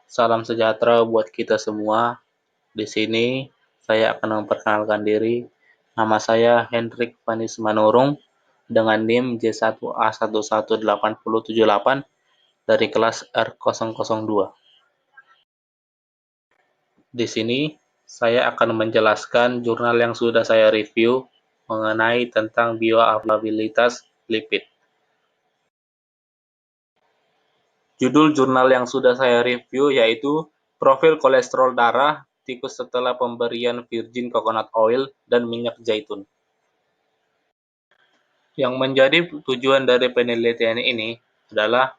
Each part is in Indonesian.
Salam sejahtera buat kita semua. Di sini saya akan memperkenalkan diri. Nama saya Hendrik Vanis Manurung dengan NIM J1A11878 dari kelas R002. Di sini saya akan menjelaskan jurnal yang sudah saya review mengenai tentang bioavailabilitas lipid. Judul jurnal yang sudah saya review yaitu Profil Kolesterol Darah Tikus setelah pemberian Virgin Coconut Oil dan minyak zaitun. Yang menjadi tujuan dari penelitian ini adalah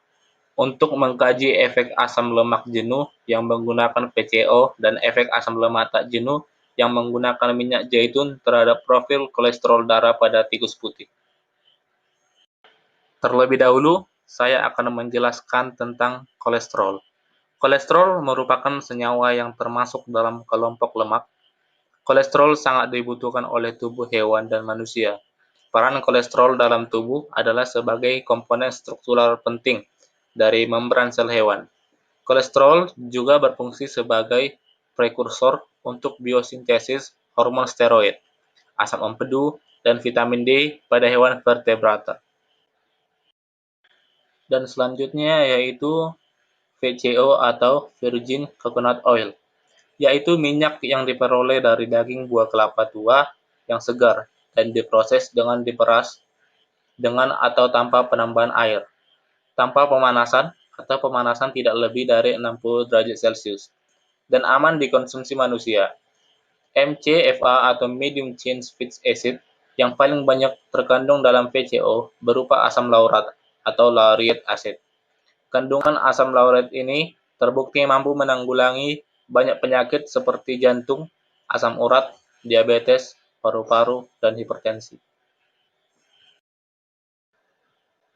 untuk mengkaji efek asam lemak jenuh yang menggunakan VCO dan efek asam lemak tak jenuh yang menggunakan minyak zaitun terhadap profil kolesterol darah pada tikus putih. Terlebih dahulu, saya akan menjelaskan tentang kolesterol. Kolesterol merupakan senyawa yang termasuk dalam kelompok lemak. Kolesterol sangat dibutuhkan oleh tubuh hewan dan manusia. Peran kolesterol dalam tubuh adalah sebagai komponen struktural penting dari membran sel hewan. Kolesterol juga berfungsi sebagai prekursor untuk biosintesis hormon steroid, asam empedu, dan vitamin D pada hewan vertebrata. Dan selanjutnya yaitu VCO atau Virgin Coconut Oil, yaitu minyak yang diperoleh dari daging buah kelapa tua yang segar dan diproses dengan diperas dengan atau tanpa penambahan air, tanpa pemanasan atau pemanasan tidak lebih dari 60 derajat Celcius, dan aman dikonsumsi manusia. MCFA atau Medium Chain Fatty Acid yang paling banyak terkandung dalam VCO berupa asam laurat atau lauric acid. Kandungan asam laurat ini terbukti mampu menanggulangi banyak penyakit seperti jantung, asam urat, diabetes, paru-paru, dan hipertensi.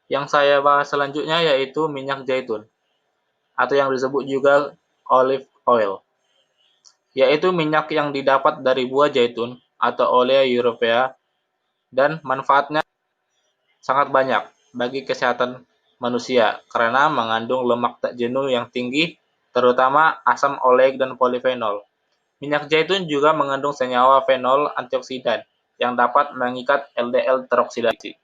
Yang saya bahas selanjutnya yaitu minyak zaitun, atau yang disebut juga olive oil, yaitu minyak yang didapat dari buah zaitun atau Olea europaea dan manfaatnya sangat banyak bagi kesehatan manusia karena mengandung lemak tak jenuh yang tinggi, terutama asam oleik dan polifenol. Minyak zaitun juga mengandung senyawa fenol antioksidan yang dapat mengikat LDL teroksidasi.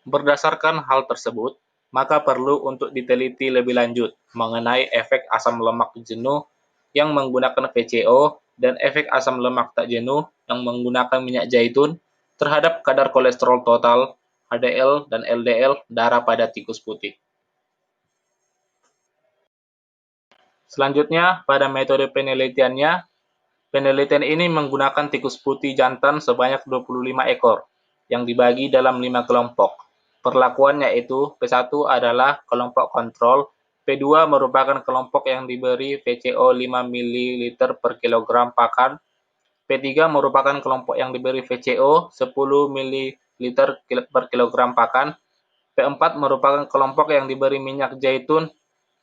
Berdasarkan hal tersebut, maka perlu untuk diteliti lebih lanjut mengenai efek asam lemak jenuh yang menggunakan VCO dan efek asam lemak tak jenuh yang menggunakan minyak zaitun terhadap kadar kolesterol total, HDL, dan LDL darah pada tikus putih. Selanjutnya, pada metode penelitiannya, penelitian ini menggunakan tikus putih jantan sebanyak 25 ekor yang dibagi dalam 5 kelompok. Perlakuannya yaitu P1 adalah kelompok kontrol, P2 merupakan kelompok yang diberi VCO 5 ml per kilogram pakan, P3 merupakan kelompok yang diberi VCO 10 ml per kilogram pakan, P4 merupakan kelompok yang diberi minyak zaitun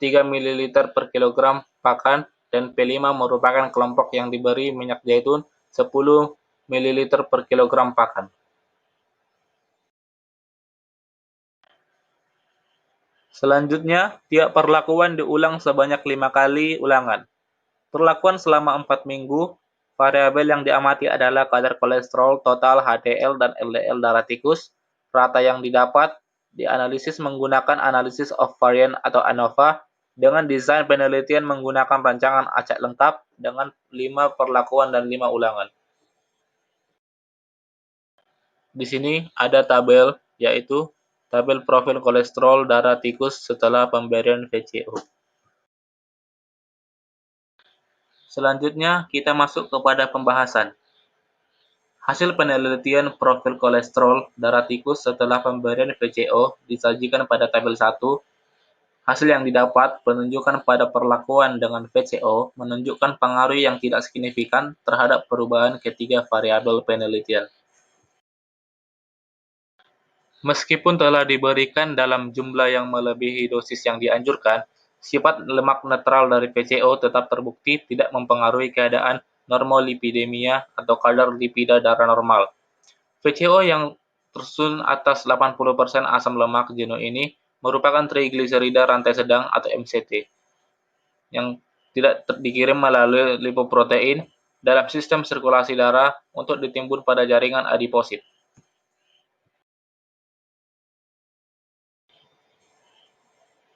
3 ml per kilogram pakan, dan P5 merupakan kelompok yang diberi minyak zaitun 10 ml per kilogram pakan. Selanjutnya, tiap perlakuan diulang sebanyak 5 kali ulangan. Perlakuan selama 4 minggu, variabel yang diamati adalah kadar kolesterol total HDL dan LDL darah tikus. Rata yang didapat dianalisis menggunakan analisis of variance atau ANOVA dengan desain penelitian menggunakan rancangan acak lengkap dengan 5 perlakuan dan 5 ulangan. Di sini ada tabel, yaitu tabel profil kolesterol darah tikus setelah pemberian VCO. Selanjutnya, kita masuk kepada pembahasan. Hasil penelitian profil kolesterol darah tikus setelah pemberian VCO disajikan pada tabel 1. Hasil yang didapat penunjukan pada perlakuan dengan VCO menunjukkan pengaruh yang tidak signifikan terhadap perubahan ketiga variabel penelitian. Meskipun telah diberikan dalam jumlah yang melebihi dosis yang dianjurkan, sifat lemak netral dari VCO tetap terbukti tidak mempengaruhi keadaan normolipidemia atau kadar lipida darah normal. VCO yang tersun atas 80% asam lemak jenuh ini merupakan trigliserida rantai sedang atau MCT yang tidak dikirim melalui lipoprotein dalam sistem sirkulasi darah untuk ditimbun pada jaringan adiposit.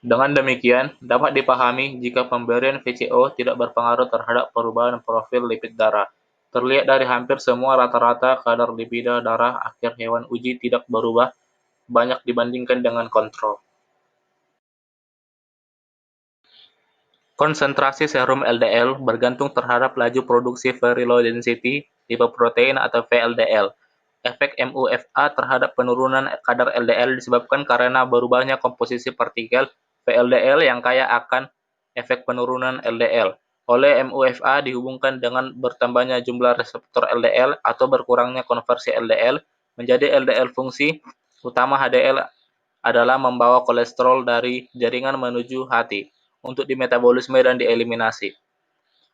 Dengan demikian, dapat dipahami jika pemberian VCO tidak berpengaruh terhadap perubahan profil lipid darah. Terlihat dari hampir semua rata-rata kadar lipida darah akhir hewan uji tidak berubah banyak dibandingkan dengan kontrol. Konsentrasi serum LDL bergantung terhadap laju produksi very low density lipoprotein atau VLDL. Efek MUFA terhadap penurunan kadar LDL disebabkan karena berubahnya komposisi partikel VLDL yang kaya akan efek penurunan LDL. Oleh MUFA dihubungkan dengan bertambahnya jumlah reseptor LDL atau berkurangnya konversi LDL menjadi LDL. Fungsi utama HDL adalah membawa kolesterol dari jaringan menuju hati untuk dimetabolisme dan dieliminasi.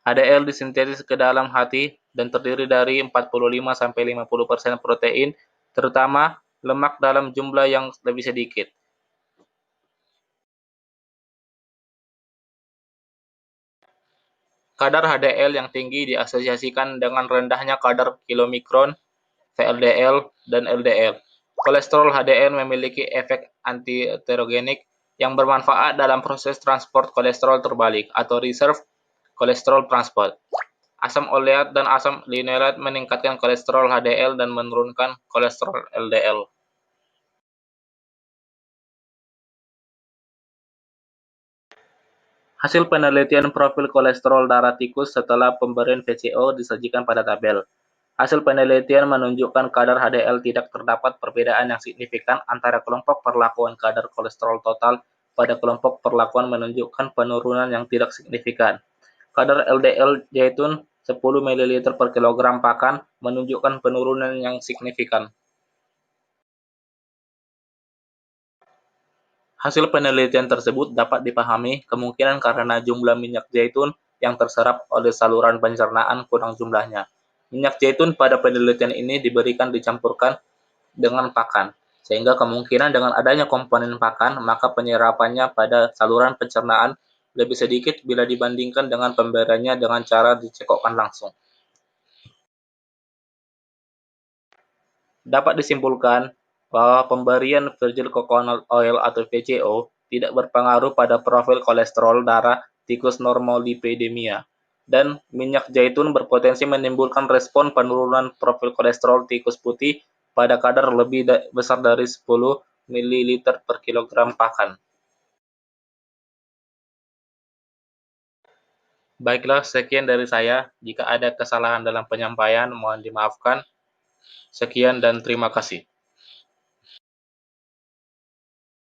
HDL disintesis ke dalam hati dan terdiri dari 45-50% protein, terutama lemak dalam jumlah yang lebih sedikit. Kadar HDL yang tinggi diasosiasikan dengan rendahnya kadar kilomikron VLDL dan LDL. Kolesterol HDL memiliki efek anti-aterogenik yang bermanfaat dalam proses transport kolesterol terbalik atau reverse kolesterol transport. Asam oleat dan asam linoleat meningkatkan kolesterol HDL dan menurunkan kolesterol LDL. Hasil penelitian profil kolesterol darah tikus setelah pemberian VCO disajikan pada tabel. Hasil penelitian menunjukkan kadar HDL tidak terdapat perbedaan yang signifikan antara kelompok perlakuan. Kadar kolesterol total pada kelompok perlakuan menunjukkan penurunan yang tidak signifikan. Kadar LDL zaitun 10 ml per kilogram pakan menunjukkan penurunan yang signifikan. Hasil penelitian tersebut dapat dipahami kemungkinan karena jumlah minyak zaitun yang terserap oleh saluran pencernaan kurang jumlahnya. Minyak zaitun pada penelitian ini diberikan dicampurkan dengan pakan, sehingga kemungkinan dengan adanya komponen pakan, maka penyerapannya pada saluran pencernaan lebih sedikit bila dibandingkan dengan pemberiannya dengan cara dicekokkan langsung. Dapat disimpulkan bahwa pemberian Virgin Coconut Oil atau VCO tidak berpengaruh pada profil kolesterol darah tikus normolipidemia, dan minyak zaitun berpotensi menimbulkan respon penurunan profil kolesterol tikus putih pada kadar lebih besar dari 10 ml per kilogram pakan. Baiklah, sekian dari saya. Jika ada kesalahan dalam penyampaian, mohon dimaafkan. Sekian dan terima kasih.